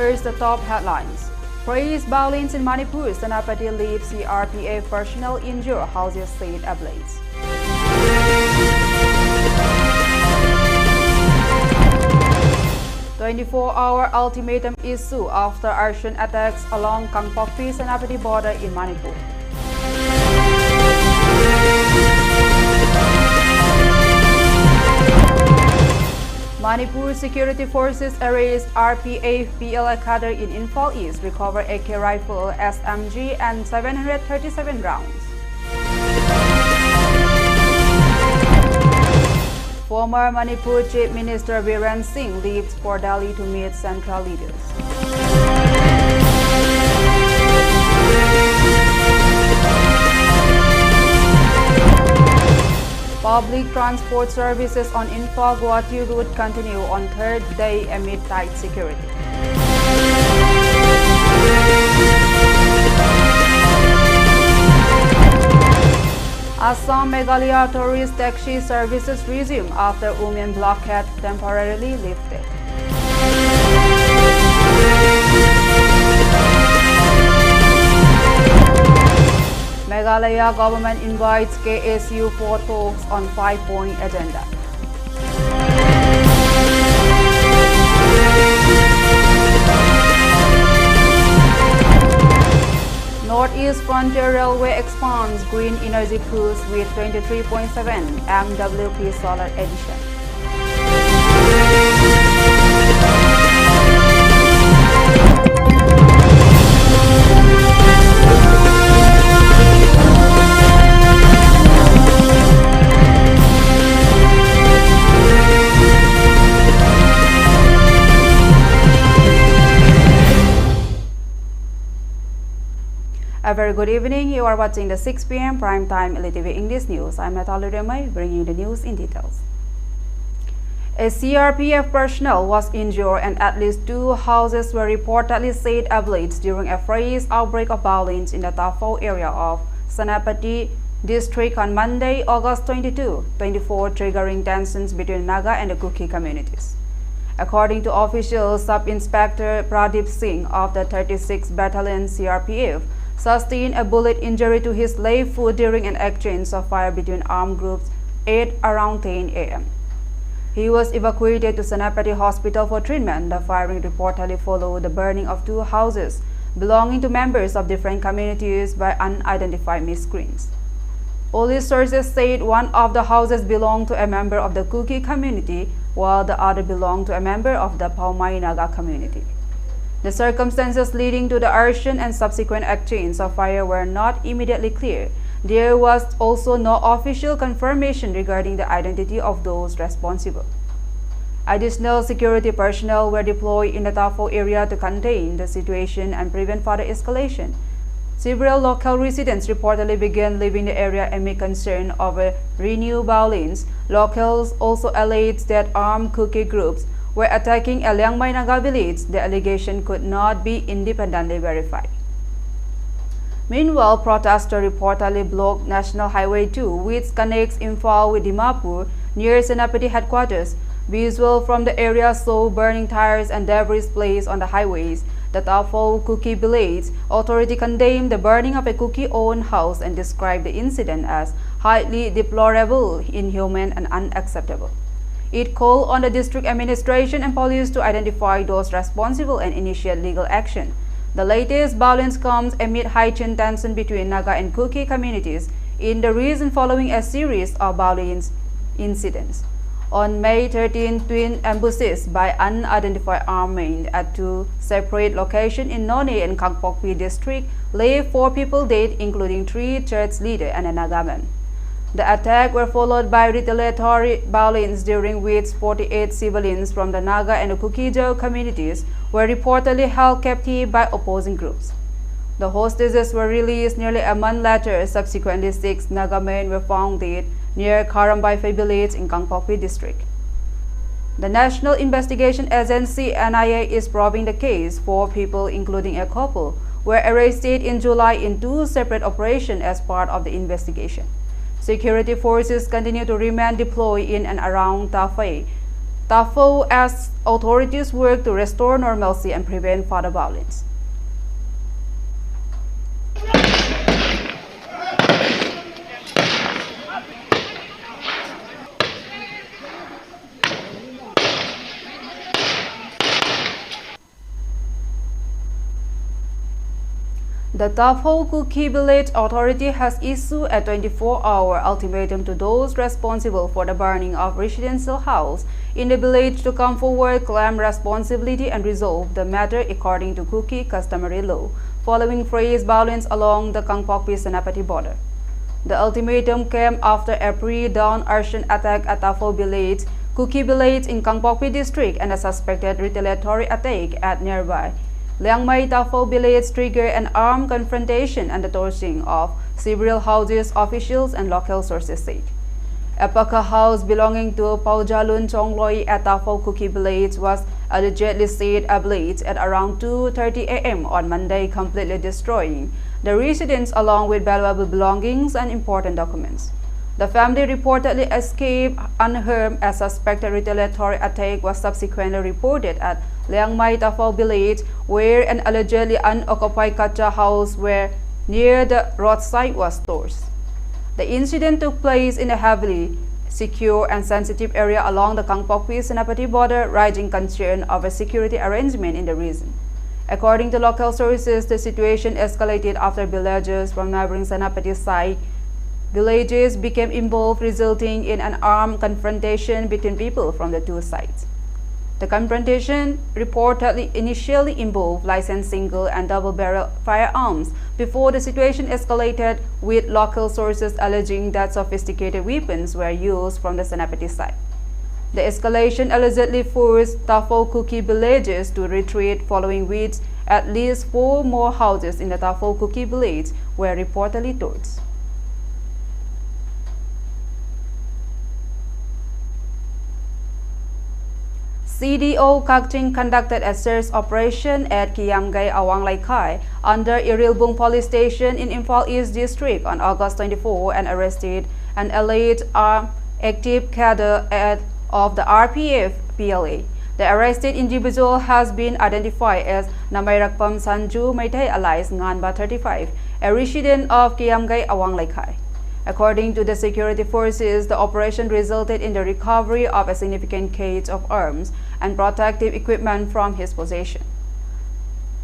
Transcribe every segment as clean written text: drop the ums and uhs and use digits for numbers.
First, the top headlines. Praise violence in Manipur, Senapati leaves CRPF personnel injured, houses set ablaze. 24-hour ultimatum issued after arson attacks along Kangpokpi-Senapati border in Manipur. Manipur security forces arrest RPF PLA cadre in Imphal East, recover AK rifle, SMG and 737 rounds. Former Manipur Chief Minister Biren Singh leaves for Delhi to meet central leaders. Public transport services on Imphal-Guwahati route continue on third day amid tight security. Assam Meghalaya tourist taxi services resume after women blockade temporarily lifted. Meghalaya government invites KSU for talks on 5-point agenda. Northeast Frontier Railway expands green energy push with 23.7 MWP solar addition. A very good evening. You are watching the 6 p.m. primetime ELITETV English News. I'm Naithao, bringing you the news in details. A CRPF personnel was injured and at least 2 houses were reportedly set ablaze during a fresh outbreak of violence in the Naithao area of Senapati district on Monday, August 22, 24, triggering tensions between Naga and the Kuki communities. According to officials, Sub-Inspector Pradeep Singh of the 36th Battalion CRPF sustained a bullet injury to his left foot during an exchange of fire between armed groups at around 10 a.m. He was evacuated to Senapati Hospital for treatment. The firing reportedly followed the burning of 2 houses belonging to members of different communities by unidentified miscreants. Police sources said one of the houses belonged to a member of the Kuki community, while the other belonged to a member of the Paumai Naga community. The circumstances leading to the arson and subsequent exchange of fire were not immediately clear. There was also no official confirmation regarding the identity of those responsible. Additional security personnel were deployed in the Naithao area to contain the situation and prevent further escalation. Several local residents reportedly began leaving the area amid concern over renewed violence. Locals also alleged that armed Kuki groups were attacking a Liangmai Naga village. The allegation could not be independently verified. Meanwhile, protesters reportedly blocked National Highway 2, which connects Imphal with Dimapur, near Senapati headquarters. Visual from the area saw burning tires and debris placed on the highways. The Naithao Kuki village authority condemned the burning of a Kuki-owned house and described the incident as highly deplorable, inhuman, and unacceptable. It called on the district administration and police to identify those responsible and initiate legal action. The latest violence comes amid heightened tension between Naga and Kuki communities in the region following a series of violence incidents. On May 13, twin ambushes by unidentified armed men at 2 separate locations in None and Kangpokpi district left 4 people dead, including 3 church leaders and a Nagaman. The attacks were followed by retaliatory violence during which 48 civilians from the Naga and the Kuki-Jau communities were reportedly held captive by opposing groups. The hostages were released nearly a month later. Subsequently, 6 Naga men were found dead near Karambai village in Kangpokpi district. The National Investigation Agency NIA is probing the case. 4 people, including a couple, were arrested in July in 2 separate operations as part of the investigation. Security forces continue to remain deployed in and around Naithao Naithao as authorities work to restore normalcy and prevent further violence. The Naithao Kuki Village Authority has issued a 24-hour ultimatum to those responsible for the burning of residential house in the village to come forward, claim responsibility and resolve the matter according to Kuki customary law, following phrase violence along the Kangpokpi-Senapati border. The ultimatum came after a pre-dawn arson attack at Naithao village, Kuki village in Kangpokpi district, and a suspected retaliatory attack at nearby Naithao village triggered an armed confrontation and the torching of several houses, officials and local sources said. A Paka house belonging to Paujalun Chongloi at Naithao Kuki village was allegedly set ablaze at around 2:30 a.m. on Monday, completely destroying the residence along with valuable belongings and important documents. The family reportedly escaped unharmed. A suspected retaliatory attack was subsequently reported at Naithao village, where an allegedly unoccupied Kacha house where near the roadside was stored. The incident took place in a heavily secure and sensitive area along the Kangpokpi-Senapati border, raising concern over security arrangement in the region. According to local sources, the situation escalated after villagers from neighboring Senapati side villages became involved, resulting in an armed confrontation between people from the two sides. The confrontation reportedly initially involved licensed single and double-barrel firearms before the situation escalated, with local sources alleging that sophisticated weapons were used from the Senapati side. The escalation allegedly forced Naithao Kuki villagers to retreat, following which at least 4 more houses in the Naithao Kuki village were reportedly torched. CDO Kakching conducted a search operation at Kiamgai Awang Laikai under Irilbung Police Station in Imphal East District on August 24 and arrested an alleged active cadre of the RPF PLA. The arrested individual has been identified as Namairakpam Sanju Maithai alias Nganba 35, a resident of Kiamgai Awang Laikai. According to the security forces, the operation resulted in the recovery of a significant cache of arms and protective equipment from his possession.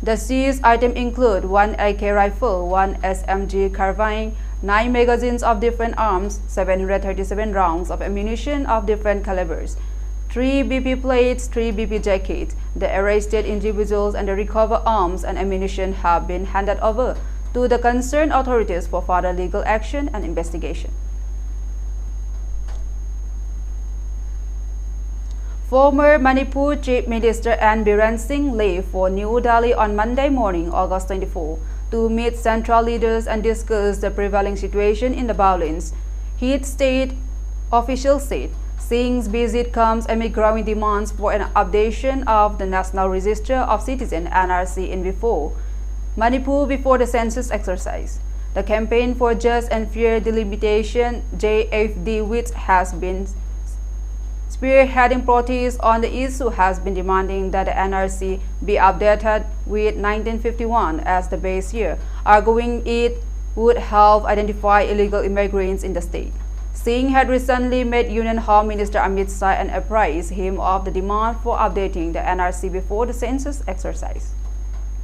The seized items include 1 AK rifle, 1 SMG carbine, 9 magazines of different arms, 737 rounds of ammunition of different calibers, 3 BP plates, 3 BP jackets. The arrested individuals and the recovered arms and ammunition have been handed over to the concerned authorities for further legal action and investigation. Former Manipur Chief Minister N. Biren Singh left for New Delhi on Monday morning, August 24, to meet central leaders and discuss the prevailing situation in the violence. Head state officials said Singh's visit comes amid growing demands for an updation of the National Register of Citizens (NRC) in Manipur before the census exercise. The Campaign for Just and Fair Delimitation (JFD), which has been spearheading protests on the issue, has been demanding that the NRC be updated with 1951 as the base year, arguing it would help identify illegal immigrants in the state. Singh had recently met Union Home Minister Amit Shah and apprised him of the demand for updating the NRC before the census exercise.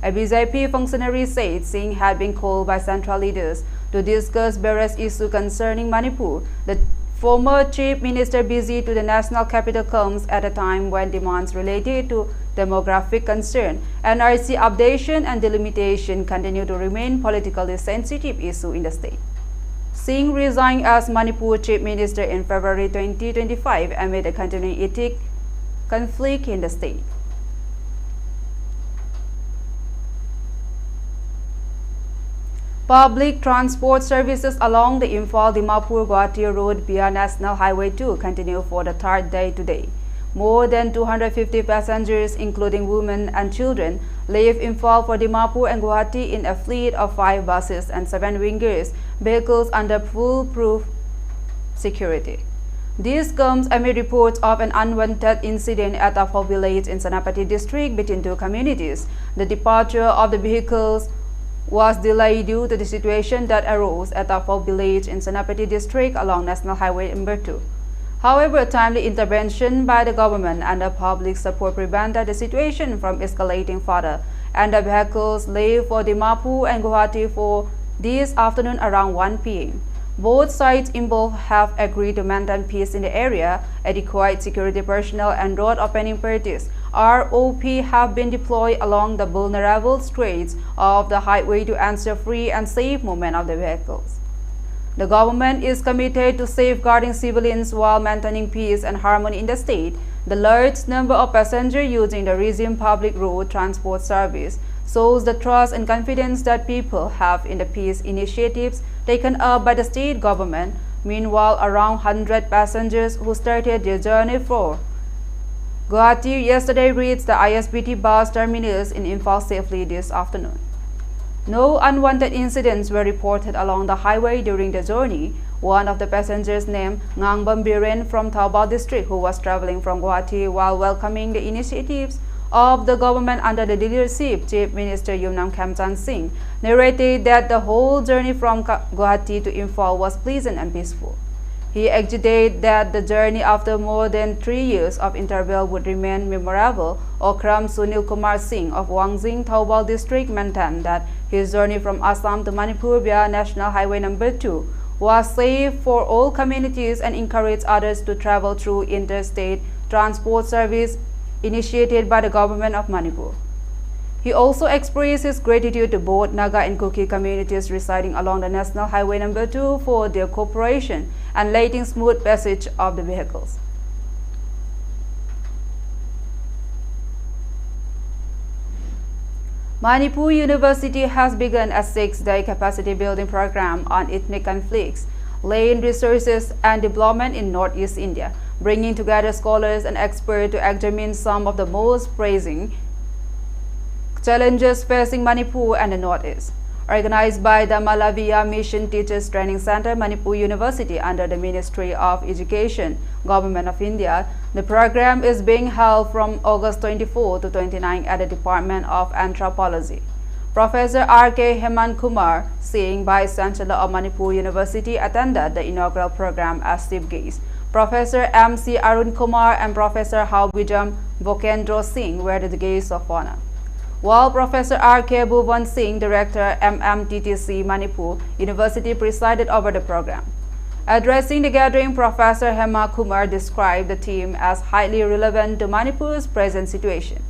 A BJP functionary said Singh had been called by central leaders to discuss various issues concerning Manipur. The former chief minister visit to the national capital comes at a time when demands related to demographic concern, NRC updation and delimitation continue to remain politically sensitive issue in the state. Singh resigned as Manipur chief minister in February 2025 amid a continuing ethnic conflict in the state. Public transport services along the Imphal-Dimapur-Guwahati road via National Highway 2 continue for the third day today. More than 250 passengers, including women and children, leave Imphal for Dimapur and Guwahati in a fleet of 5 buses and 7 wingers vehicles under foolproof security. This comes amid reports of an unwanted incident at Upper village in Senapati district between two communities. The departure of the vehicles was delayed due to the situation that arose at Upper village in Senapati district along National Highway number 2. However, timely intervention by the government and the public support prevented the situation from escalating further, and the vehicles left for Dimapur and Guwahati for this afternoon around 1 p.m. Both sides involved have agreed to maintain peace in the area. Adequate security personnel and road opening parties (ROP) have been deployed along the vulnerable stretches of the highway to ensure free and safe movement of the vehicles. The government is committed to safeguarding civilians while maintaining peace and harmony in the state. The large number of passengers using the resumed public road transport service shows the trust and confidence that people have in the peace initiatives taken up by the state government. Meanwhile, around 100 passengers who started their journey for Guwahati yesterday reached the ISBT bus terminus in Imphal safely this afternoon. No unwanted incidents were reported along the highway during the journey. One of the passengers named Ngangbam Biren from Thaubal district, who was traveling from Guwahati while welcoming the initiatives of the government under the leadership Chief Minister Yumnam Khamchan Singh, narrated that the whole journey from Guwahati to Imphal was pleasant and peaceful. He exulted that the journey after more than 3 years of interval would remain memorable. Okram Sunil Kumar Singh of Wangjing, Thaubal district maintained that his journey from Assam to Manipur via National Highway number 2 was safe for all communities and encouraged others to travel through interstate transport service initiated by the government of Manipur. He also expressed his gratitude to both Naga and Kuki communities residing along the National Highway number 2 for their cooperation and letting smooth passage of the vehicles. Manipur University has begun a 6-day capacity building program on ethnic conflicts, land resources and development in Northeast India, bringing together scholars and experts to examine some of the most pressing challenges facing Manipur and the Northeast. Organized by the Malawiya Mission Teachers Training Center, Manipur University under the Ministry of Education, Government of India, the program is being held from August 24 to 29 at the Department of Anthropology. Professor R.K. Hemant Kumar Singh, Vice Chancellor of Manipur University, attended the inaugural program as chief guest. Professor M.C. Arun Kumar and Professor Hawbijam Bokendro Singh were the guests of honor, while Professor R.K. Bhuvan Singh, Director MMTTC Manipur University, presided over the program. Addressing the gathering, Professor Hema Kumar described the theme as highly relevant to Manipur's present situation.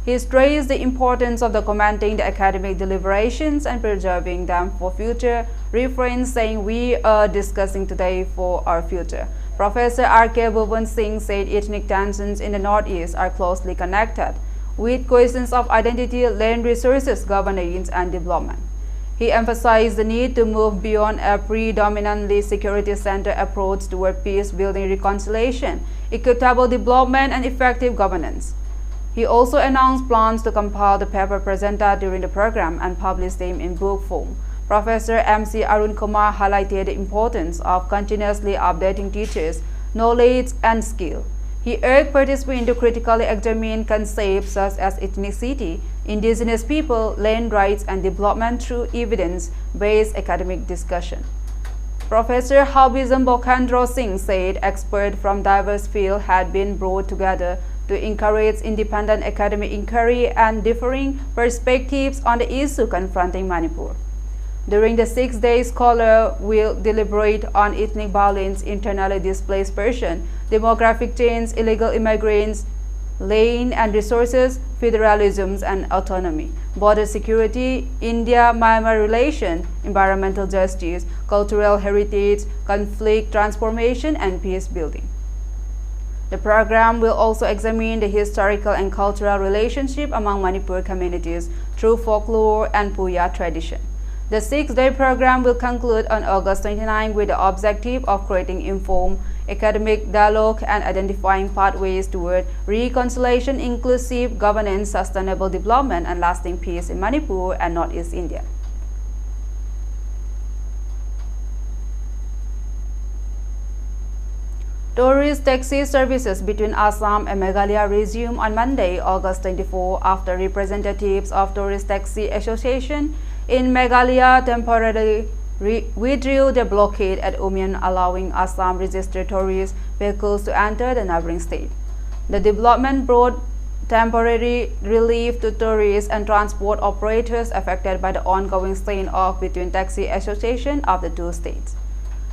He stressed the importance of documenting the academic deliberations and preserving them for future reference, saying, "We are discussing today for our future." Professor R.K. Bhuvan Singh said ethnic tensions in the Northeast are closely connected with questions of identity, land resources, governance, and development. He emphasized the need to move beyond a predominantly security-centered approach toward peace-building, reconciliation, equitable development, and effective governance. He also announced plans to compile the paper presented during the program and publish them in book form. Professor M.C. Arun Kumar highlighted the importance of continuously updating teachers' knowledge and skill. He urged participants to critically examine concepts such as ethnicity, indigenous people, land rights, and development through evidence-based academic discussion. Professor Hawbijam Bokendro Singh said experts from diverse fields had been brought together to encourage independent academic inquiry and differing perspectives on the issue confronting Manipur. During the 6 days, scholars will deliberate on ethnic violence, internally displaced persons, demographic change, illegal immigrants, land and resources, federalism and autonomy, border security, India-Myanmar relation, environmental justice, cultural heritage, conflict transformation, and peace building. The program will also examine the historical and cultural relationship among Manipur communities through folklore and Puya tradition. The 6-day program will conclude on August 29 with the objective of creating informed academic dialogue and identifying pathways toward reconciliation, inclusive governance, sustainable development, and lasting peace in Manipur and Northeast India. Tourist taxi services between Assam and Meghalaya resumed on Monday, August 24, after representatives of Tourist Taxi Association in Meghalaya temporarily withdrew the blockade at Umian, allowing Assam registered tourist vehicles to enter the neighboring state. The development brought temporary relief to tourists and transport operators affected by the ongoing standoff between taxi associations of the two states.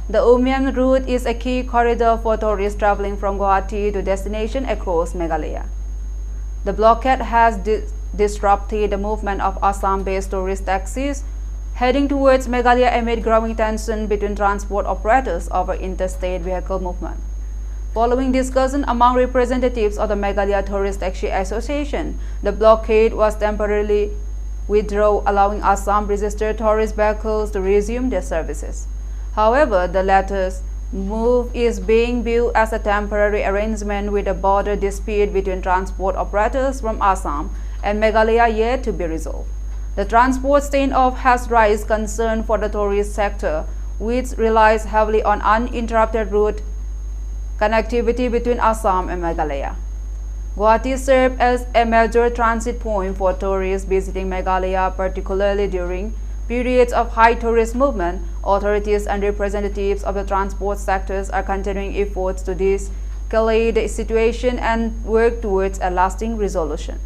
The Umian route is a key corridor for tourists traveling from Guwahati to destinations across Meghalaya. The blockade has disrupted the movement of Assam-based tourist taxis heading towards Meghalaya amid growing tension between transport operators over interstate vehicle movement. Following discussion among representatives of the Meghalaya Tourist Taxi Association, the blockade was temporarily withdrawn, allowing Assam-registered tourist vehicles to resume their services. However, the latter's move is being viewed as a temporary arrangement with a border dispute between transport operators from Assam and Meghalaya yet to be resolved. The transport standoff has raised concern for the tourist sector, which relies heavily on uninterrupted route connectivity between Assam and Meghalaya. Guwahati served as a major transit point for tourists visiting Meghalaya, particularly during periods of high tourist movement. Authorities and representatives of the transport sectors are continuing efforts to de-escalate the situation and work towards a lasting resolution.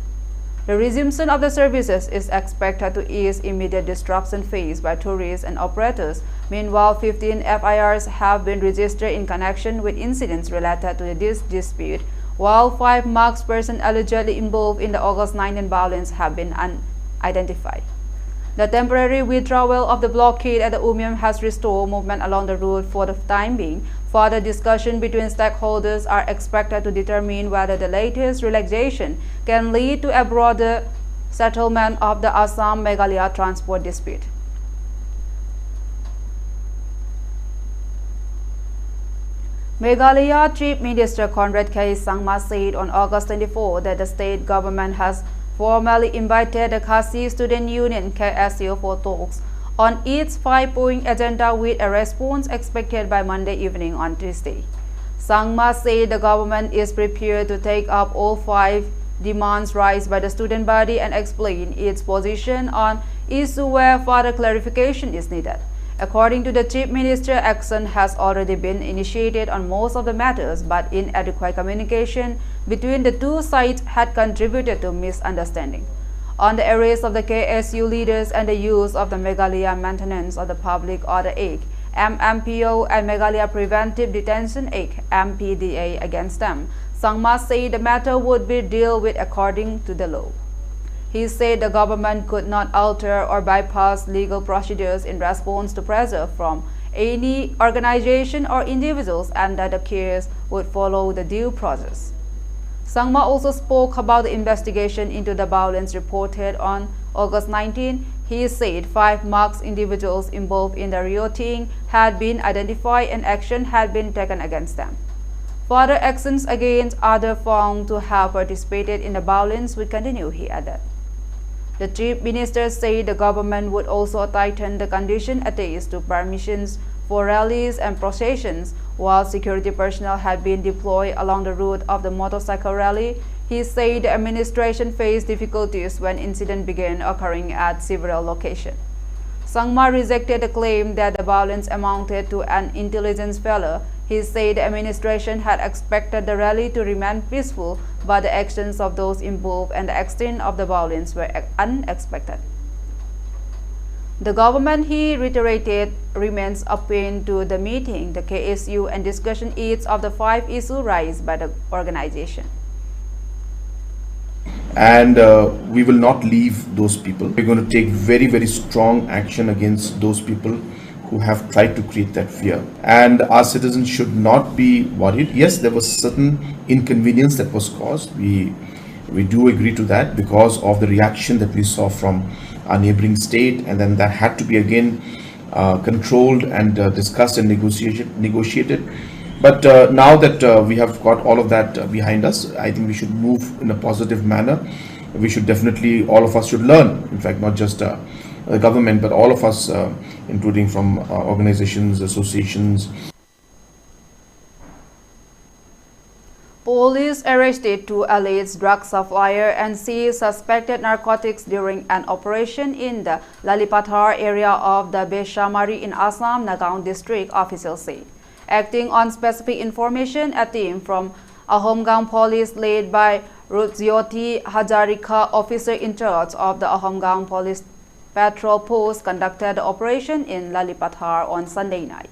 The resumption of the services is expected to ease immediate disruption faced by tourists and operators. Meanwhile, 15 FIRs have been registered in connection with incidents related to this dispute, while 5 marked persons allegedly involved in the August 19 violence have been unidentified. The temporary withdrawal of the blockade at the Umiam has restored movement along the route for the time being. Further discussion between stakeholders are expected to determine whether the latest relaxation can lead to a broader settlement of the Assam-Meghalaya transport dispute. Meghalaya Chief Minister Conrad K. Sangma said on August 24 that the state government has formally invited the Khasi Student Union KSU for talks on its 5-point agenda with a response expected by Monday evening on Tuesday. Sangma said the government is prepared to take up all 5 demands raised by the student body and explain its position on issues where further clarification is needed. According to the Chief Minister, action has already been initiated on most of the matters, but inadequate communication between the two sides had contributed to misunderstanding. On the arrest of the KSU leaders and the use of the Meghalaya Maintenance of the Public Order Act (MMPO) and Meghalaya Preventive Detention Act (MPDA) against them, Sangma said the matter would be dealt with according to the law. He said the government could not alter or bypass legal procedures in response to pressure from any organization or individuals and that the case would follow the due process. Sangma also spoke about the investigation into the violence reported on August 19. He said 5 marked individuals involved in the rioting had been identified and action had been taken against them. Further actions against others found to have participated in the violence will continue, he added. The Chief Minister said the government would also tighten the condition attached to permissions for rallies and processions, while security personnel had been deployed along the route of the motorcycle rally. He said the administration faced difficulties when incidents began occurring at several locations. Sangma rejected the claim that the violence amounted to an intelligence failure. He said the administration had expected the rally to remain peaceful, but the actions of those involved and the extent of the violence were unexpected. The government, he reiterated, remains open to the meeting, the KSU, and discussion each of the 5 issues raised by the organization. And we will not leave those people. We're going to take very, very strong action against those people who have tried to create that fear. And our citizens should not be worried. Yes, there was certain inconvenience that was caused. We do agree to that because of the reaction that we saw from our neighboring state, and then that had to be again controlled and discussed and negotiated. But now that we have got all of that behind us, I think we should move in a positive manner. We should definitely, all of us should learn, in fact, not just the government, but all of us, including from organizations, associations. Police arrested two alleged drug suppliers and seized suspected narcotics during an operation in the Lalipathar area of the Beshamari in Assam, Nagaon district, officials said. Acting on specific information, a team from Ahomgang Police led by Rutjyoti Hajarika, officer in charge of the Ahomgang Police Patrol Post, conducted the operation in Lalipathar on Sunday night.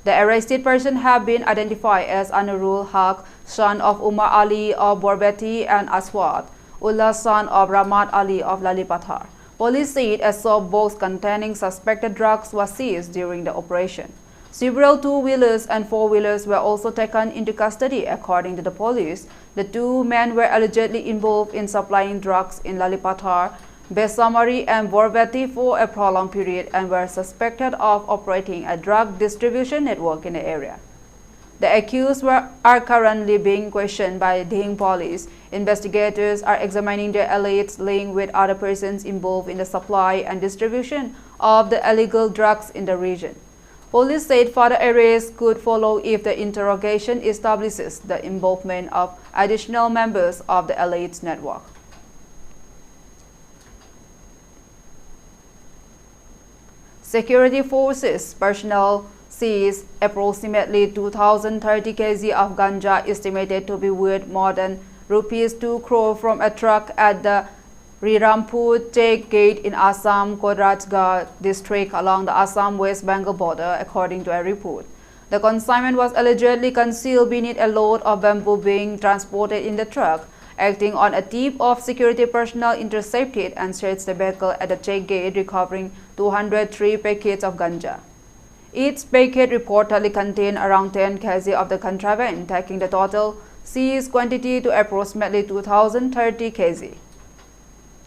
The arrested persons have been identified as Anurul Haq, son of Umar Ali of Borbeti, and Aswad Ullah, son of Ramat Ali of Lalipathar. Police said a soap box containing suspected drugs was seized during the operation. Several two-wheelers and four-wheelers were also taken into custody. According to the police, the two men were allegedly involved in supplying drugs in Lalipathar, Besamari and Borbeti for a prolonged period and were suspected of operating a drug distribution network in the area. The accused are currently being questioned by Ding police. Investigators are examining their alleged link with other persons involved in the supply and distribution of the illegal drugs in the region. Police said further arrests could follow if the interrogation establishes the involvement of additional members of the alleged network. Security forces personnel seized approximately 2,030 kg of ganja, estimated to be worth more than rupees 2 crore, from a truck at the Rirampur Check Gate in Assam Kodrajgarh district along the Assam-West Bengal border, according to a report. The consignment was allegedly concealed beneath a load of bamboo being transported in the truck. Acting on a tip of, security personnel intercepted and searched the vehicle at the check gate, recovering 203 packets of ganja. Each packet reportedly contained around 10 kg of the contraband, taking the total seized quantity to approximately 2,030 kg.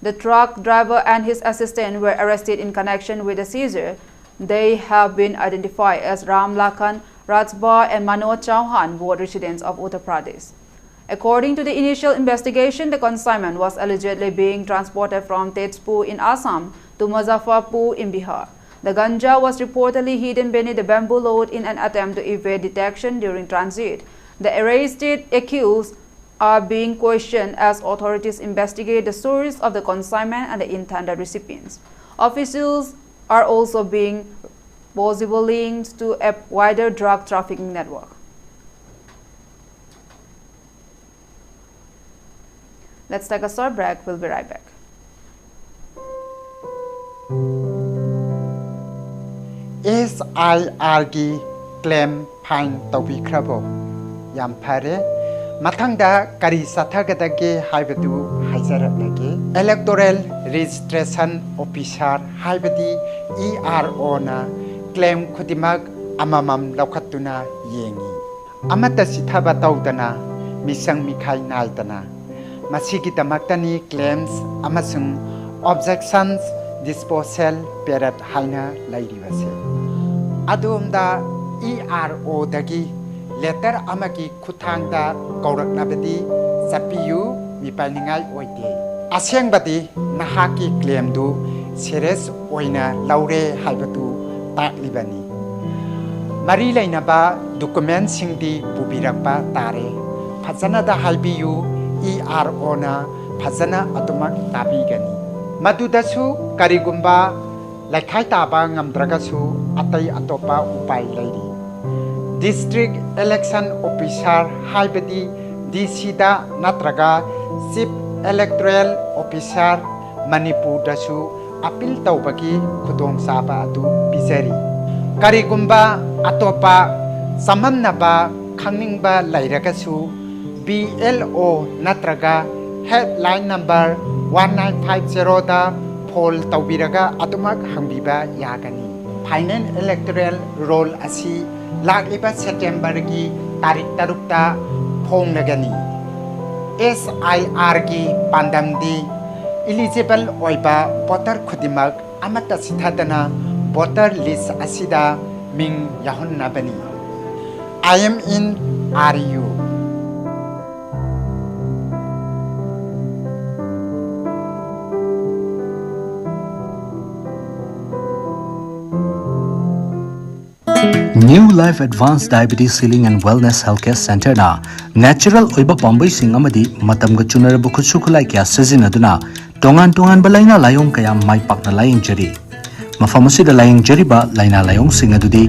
The truck driver and his assistant were arrested in connection with the seizure. They have been identified as Ram Lakhan Rajbar and Manoj Chauhan, both residents of Uttar Pradesh. According to the initial investigation, the consignment was allegedly being transported from Tezpur in Assam to Muzaffarpur in Bihar. The ganja was reportedly hidden beneath the bamboo load in an attempt to evade detection during transit. The arrested accused are being questioned as authorities investigate the source of the consignment and the intended recipients. Officials are also being possible links to a wider drug trafficking network. Let's take a short break. We'll be right back. SIRG claim fine tobi krabo yam phare mathangda kari sathagada haibadu haijarabage electoral registration officer haibadi ERO na claim khudimak amamam laukhatuna yengi amata sithaba tawdana misang mikhai naidana masigi damaktani claims amasung objections disposal period haina lairibase adumda ERO dagi letter amagi khuthangda kauraknabadi sapiyu mipainingai oide asengbadi nahaki claim du serious oina laure haibatu taklibani mari lainaba document singdi pubirakpa tare phajana da haibiyu ERO na phajana atumak tabigani madudasu karigumba laikhai taba ngamdragasu atai atopa upai lairi district election officer haibadi DC da natraga chief electoral officer Manipur dasu appeal tawbagi khudong saba atu bizari karigumba atopa samamnaba khangningba lairagasu BLO natraga headline number 1950 da poll tawbiraga atumak hangbiba yagani final electoral roll asi lakliba September gi tarik tarukta phongnagani SIR gi pandamdi eligible oiba voter khudimak amata sithadana voter list asida ming yahonnabani I am in RU New Life Advanced Diabetes Healing and Wellness Healthcare Center na natural oiba pambai sing amadi matamga chunaraba khutsu khulai kya sizinaduna tongan balaina layong kaya mai pakna laying jari mafam asida laying jariba laina layong sing adudi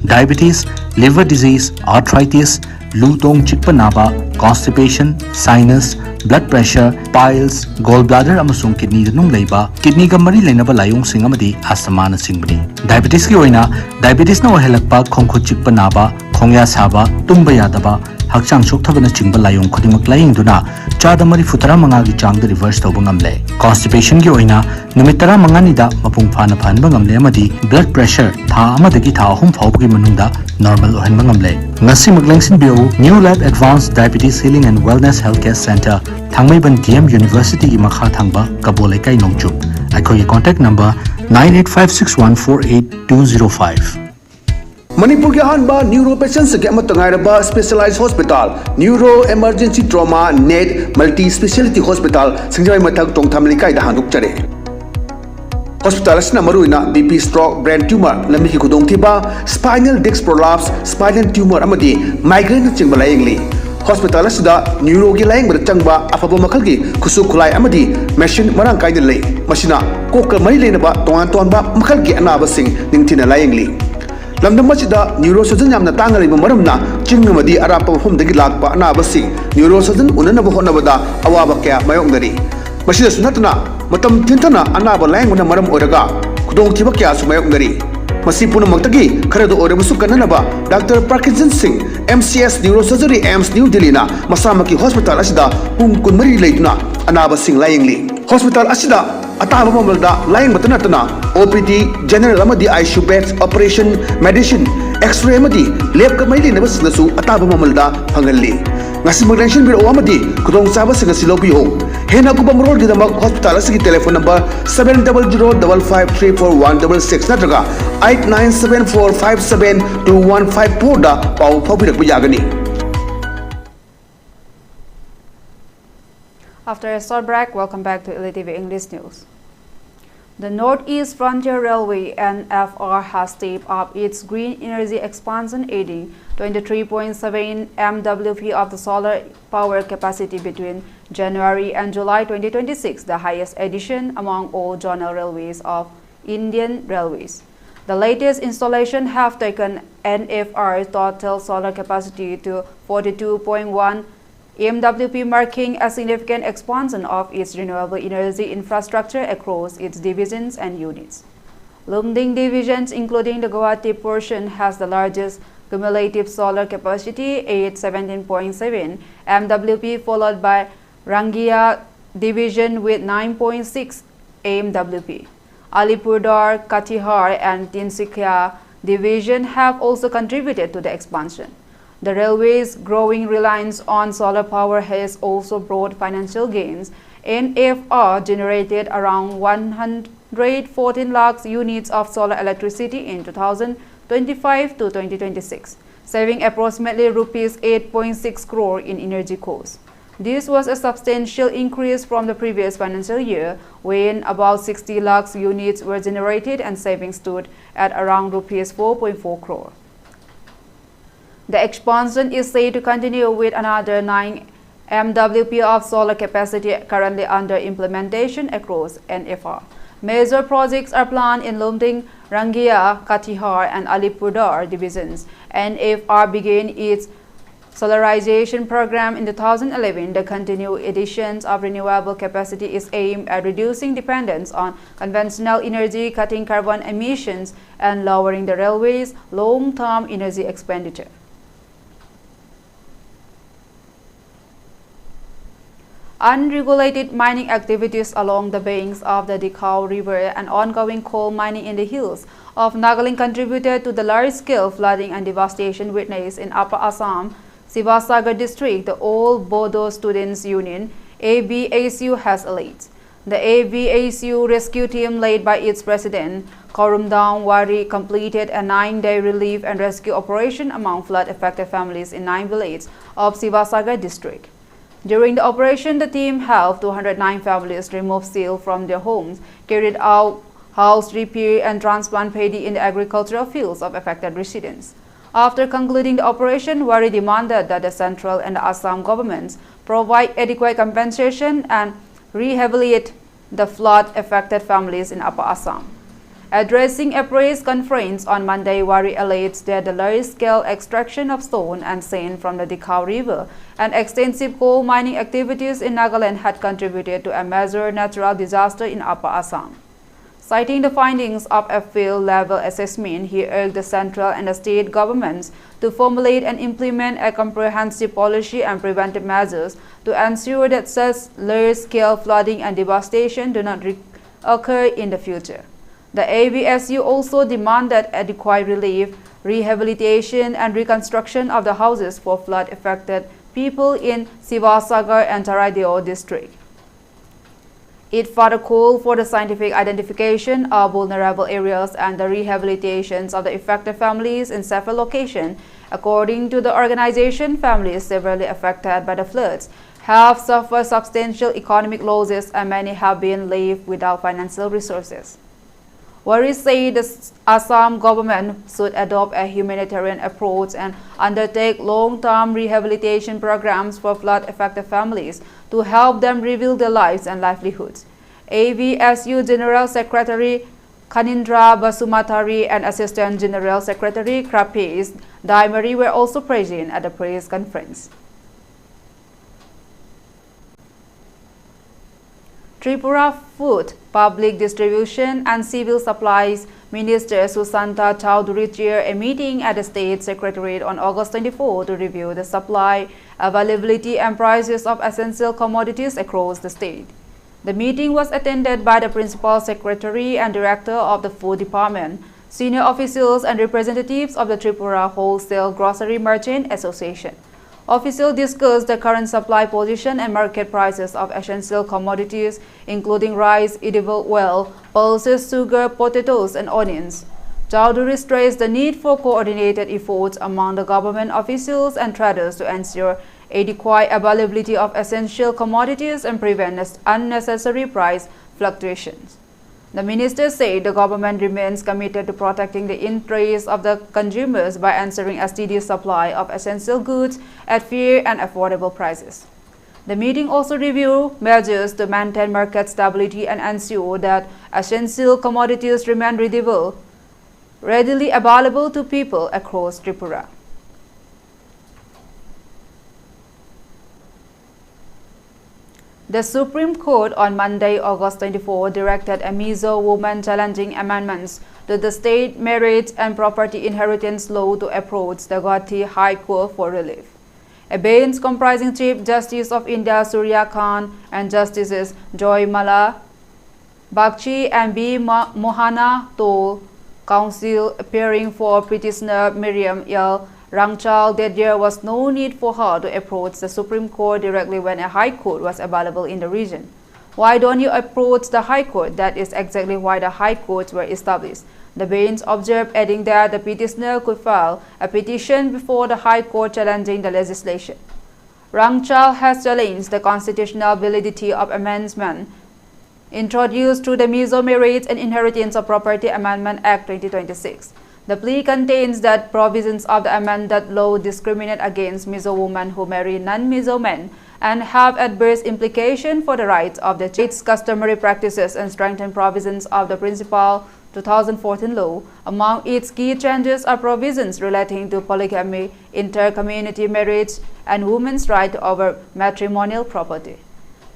diabetes, liver disease, arthritis, lutong chikpa naba, constipation, sinus, blood pressure, piles, gallbladder amasung kidney danung leiba, kidney ga mari leinaba layong sing amadi asthma na singbani. Diabetes ki oina diabetes na ohelakpa khongkhut chikpa naba, khongya saba, tumba yadaba, hakchang sokthabana chingba layong khudimak laying duna chada mari futara manga gi changda reverse tawba ngamle. Constipation gi oina numitara manga ni da mapung phana phanba ngamle amadi blood pressure tha amadagi tha ahum phawbagi manungda normal ohenba ngamle. Ngasi maglengsin bio New Life Advanced Diabetes Healing and Wellness Healthcare Center Thangmaiban DM University gi makha thangba kabole kai nongchup. Akhoi contact number 9856148205. Manipur के अहंबा neuro patients के अमतंगाइरबा specialised hospital neuro emergency trauma net multi speciality hospital सिंगजाई मथक टोंगथाम लिकाई दा हांदुकचरे hospital असना मरुइना बीपी स्ट्रोक ब्रेन ट्यूमर लम्बी की खुदोंथिबा spinal disc prolapse spinal tumour अमदी माइग्रेन चिंगबा लायंगली हॉस्पिटल असदा न्यूरो की लायंग बद चंगबा अफबो मखल की खुसु खुलाई अमदी मशीन मरंग काइद लई मशीना कोक मई लेनबा तोंगान तोंबा मखल की अनाबा सिंग निंगथिना लायंगली लमदम neuro surgeon यामना तांगलिबा मरमना चिंगमदी अरापा मफमदगी Lakpa अनाबसी neuro surgeon उननबा होनबदा अवाबा क्या मायोंगदरी मसिदसु नतना मतम थिंथना अनाबा लायंगना मरम ओरगा खुदोंथिबा क्या सु मायोंगदरी मसी पुनमक्तगी खरदो ओरबसु कननबा doctor Parkinson Singh MCS neuro surgery AIIMS new दिल्लीना मसामकी हॉस्पिटल असिदा पुंग कुनमरी लेदुना अनाबा सिंह लायंगली हॉस्पिटल असिदा अताबा ममलदा लायंग बतनतना OPD जनरल अमदी ICU beds operation medicine x-ray अमदी लैब का मई लेनबा सिंगसु अताबा ममलदा फंगल्ली ngasi maglensin biro amadi kudong saba singa silobi ho hena kuba murol gidamak hospital asigi telephone number 7005534166 natraga 8974572154 da pau phobirak bujagani. After a short break, welcome back to ELITETV English News. The Northeast Frontier Railway NFR has stepped up its green energy expansion, adding 23.7 MWP of the solar power capacity between January and July 2026, the highest addition among all zonal railways of Indian Railways. The latest installation have taken NFR's total solar capacity to 42.1 MWP, marking a significant expansion of its renewable energy infrastructure across its divisions and units. Lumding divisions, including the Guwahati portion, has the largest cumulative solar capacity at 17.7 MWP, followed by Rangia division with 9.6 MWP. Alipurdar, Katihar and Tinsukia division have also contributed to the expansion. The railway's growing reliance on solar power has also brought financial gains. NFR generated around 114 lakh units of solar electricity in 2025 to 2026, saving approximately rupees 8.6 crore in energy costs. This was a substantial increase from the previous financial year, when about 60 lakh units were generated and savings stood at around rupees 4.4 crore. The expansion is said to continue with another 9 MWP of solar capacity currently under implementation across NFR. Major projects are planned in Lumding, Rangia, Katihar and Alipurdar divisions. NFR began its solarization program in 2011. The continued additions of renewable capacity is aimed at reducing dependence on conventional energy, cutting carbon emissions and lowering the railway's long-term energy expenditure. Unregulated mining activities along the banks of the Naithao River and ongoing coal mining in the hills of Nagaland contributed to the large-scale flooding and devastation witnessed in Upper Assam, Sivasagar district. The All Bodo Students Union (ABASU) has alleged. The ABASU rescue team, led by its president Korumdang Wari, completed a 9-day relief and rescue operation among flood-affected families in 9 villages of Sivasagar district. During the operation, the team helped 209 families remove silt from their homes, carried out house repair and transplant paddy in the agricultural fields of affected residents. After concluding the operation, Wari demanded that the central and the Assam governments provide adequate compensation and rehabilitate the flood-affected families in Upper Assam. Addressing a press conference on Monday, Wari alleged that the large-scale extraction of stone and sand from the Naithao River and extensive coal mining activities in Nagaland had contributed to a major natural disaster in Upper Assam. Citing the findings of a field-level assessment, he urged the central and the state governments to formulate and implement a comprehensive policy and preventive measures to ensure that such large-scale flooding and devastation do not occur in the future. The AVSU also demanded adequate relief, rehabilitation, and reconstruction of the houses for flood-affected people in Sivasagar and Taradeo district. It further called for the scientific identification of vulnerable areas and the rehabilitations of the affected families in several locations. According to the organization, families severely affected by the floods have suffered substantial economic losses and many have been left without financial resources. Wari said the Assam government should adopt a humanitarian approach and undertake long-term rehabilitation programs for flood-affected families to help them rebuild their lives and livelihoods. AVSU General Secretary Kanindra Basumatari and Assistant General Secretary Krapis Daimari were also present at the press conference. Tripura Food, Public Distribution and Civil Supplies Minister Susanta Chowdhury chaired a meeting at the State Secretariat on August 24 to review the supply, availability and prices of essential commodities across the state. The meeting was attended by the Principal Secretary and Director of the Food Department, senior officials and representatives of the Tripura Wholesale Grocery Merchant Association. Officials discussed the current supply position and market prices of essential commodities, including rice, edible oil, pulses, sugar, potatoes, and onions. Chowdhury stressed the need for coordinated efforts among the government officials and traders to ensure adequate availability of essential commodities and prevent unnecessary price fluctuations. The minister said the government remains committed to protecting the interests of the consumers by ensuring a steady supply of essential goods at fair and affordable prices. The meeting also reviewed measures to maintain market stability and ensure that essential commodities remain readily available to people across Tripura. The Supreme Court on Monday, August 24, directed a Mizo woman challenging amendments to the State Marriage and Property Inheritance Law to approach the Guwahati High Court for relief. A bench comprising Chief Justice of India Surya Khan and Justices Joy Malla Bagchi and B. Mohana told counsel appearing for petitioner Miriam L. Rangchal that there was no need for her to approach the Supreme Court directly when a High Court was available in the region. Why don't you approach the High Court? That is exactly why the High Courts were established. The bench observed, adding that the petitioner could file a petition before the High Court challenging the legislation. Rangchal has challenged the constitutional validity of amendment introduced through the Mizo Marriage and Inheritance of Property Amendment Act 2026. The plea contains that provisions of the amended law discriminate against Mizo women who marry non-Mizo men and have adverse implications for the rights of the state's customary practices and strengthen provisions of the Principal 2014 law. Among its key changes are provisions relating to polygamy, inter-community marriage, and women's right over matrimonial property.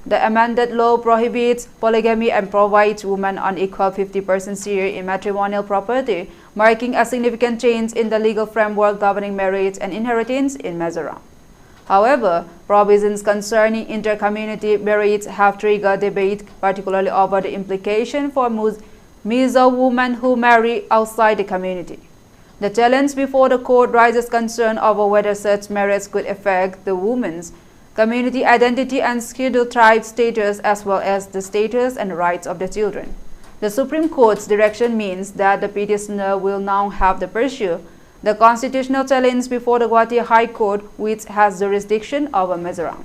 The amended law prohibits polygamy and provides women an equal 50% share in matrimonial property, marking a significant change in the legal framework governing marriage and inheritance in Mizoram. However, provisions concerning inter-community marriage have triggered debate, particularly over the implication for Mizo women who marry outside the community. The challenge before the court raises concern over whether such marriage could affect the woman's community identity and scheduled tribe status, as well as the status and rights of the children. The Supreme Court's direction means that the petitioner will now have to pursue the constitutional challenge before the Guwahati High Court, which has jurisdiction over Mizoram.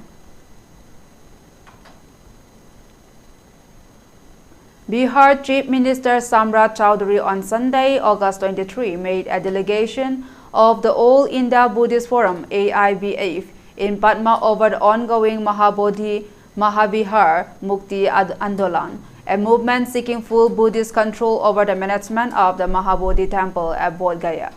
Bihar Chief Minister Samrat Chowdhury on Sunday, August 23, made a delegation of the All India Buddhist Forum (AIBF) in Patna over the ongoing Mahabodhi Mahavihar Mukti Andolan, a movement seeking full Buddhist control over the management of the Mahabodhi temple at Bodh Gaya.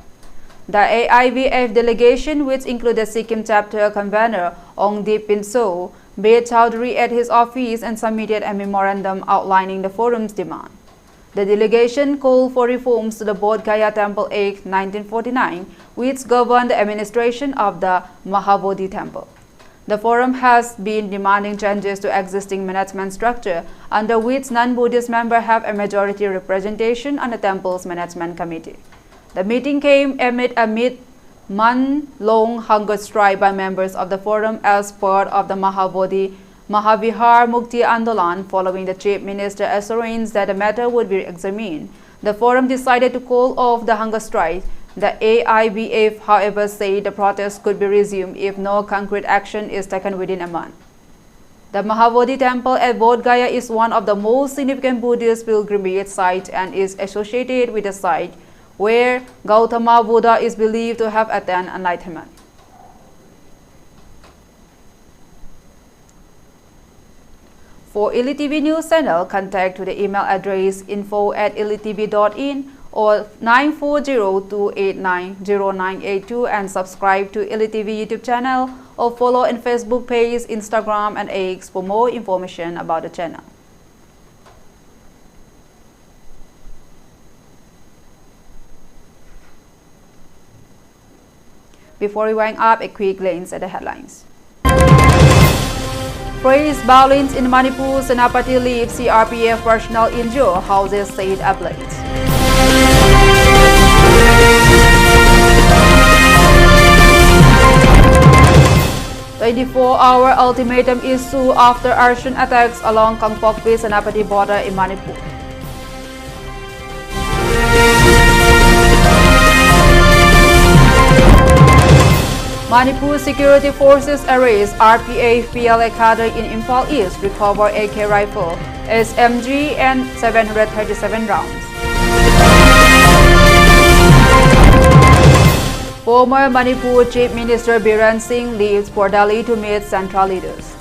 The AIBF delegation, which included Sikkim chapter convener Ongdeep Pinso, met Chowdhury at his office and submitted a memorandum outlining the forum's demand. The delegation called for reforms to the Bodh Gaya Temple Act 1949, which governed the administration of the Mahabodhi temple. The forum has been demanding changes to existing management structure, under which non-Buddhist members have a majority representation on the temple's management committee. The meeting came amid a month-long hunger strike by members of the forum as part of the Mahabodhi Mahavihar Mukti Andolan. Following the Chief Minister assurance that the matter would be examined, the forum decided to call off the hunger strike. The AIBF, however, said the protest could be resumed if no concrete action is taken within a month. The Mahabodhi temple at Bodh Gaya is one of the most significant Buddhist pilgrimage sites and is associated with the site where Gautama Buddha is believed to have attained enlightenment. For ELITETV News Channel, contact to the email address info@elitetv.in or 940-289-0982 and subscribe to ELITETV YouTube channel or follow on Facebook page, Instagram and X for more information about the channel. Before we wind up, a quick glance at the headlines. Praise violence in Manipur, Senapati leaves CRPF personnel injured, houses said ablaze. A 24-hour ultimatum issued after arson attacks along Kangpokpi-Senapati border in Manipur. Manipur Security Forces arrest RPF PLA cadre in Imphal East, recover AK rifle, SMG and 737 rounds. Former Manipur Chief Minister Biren Singh leaves for Delhi to meet central leaders.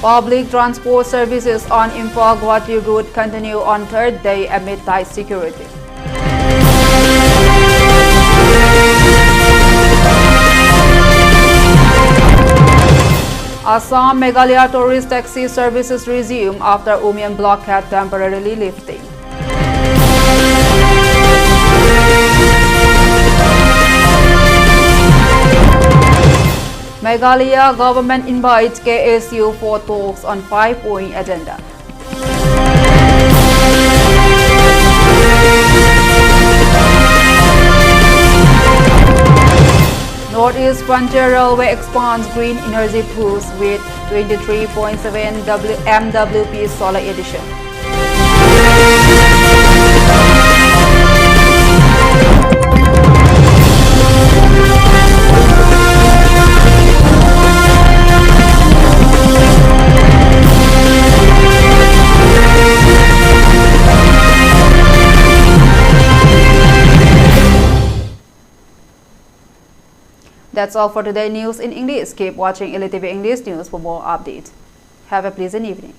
Public transport services on Imphal-Guwahati route continue on third day amid tight security. Assam Meghalaya tourist taxi services resume after Umian blockade temporarily lifting. Meghalaya government invites KSU for talks on 5-point agenda. Northeast Frontier Railway expands green energy push with 23.7 MWP solar edition. That's all for today's news in English. Keep watching ELITETV English News for more updates. Have a pleasant evening.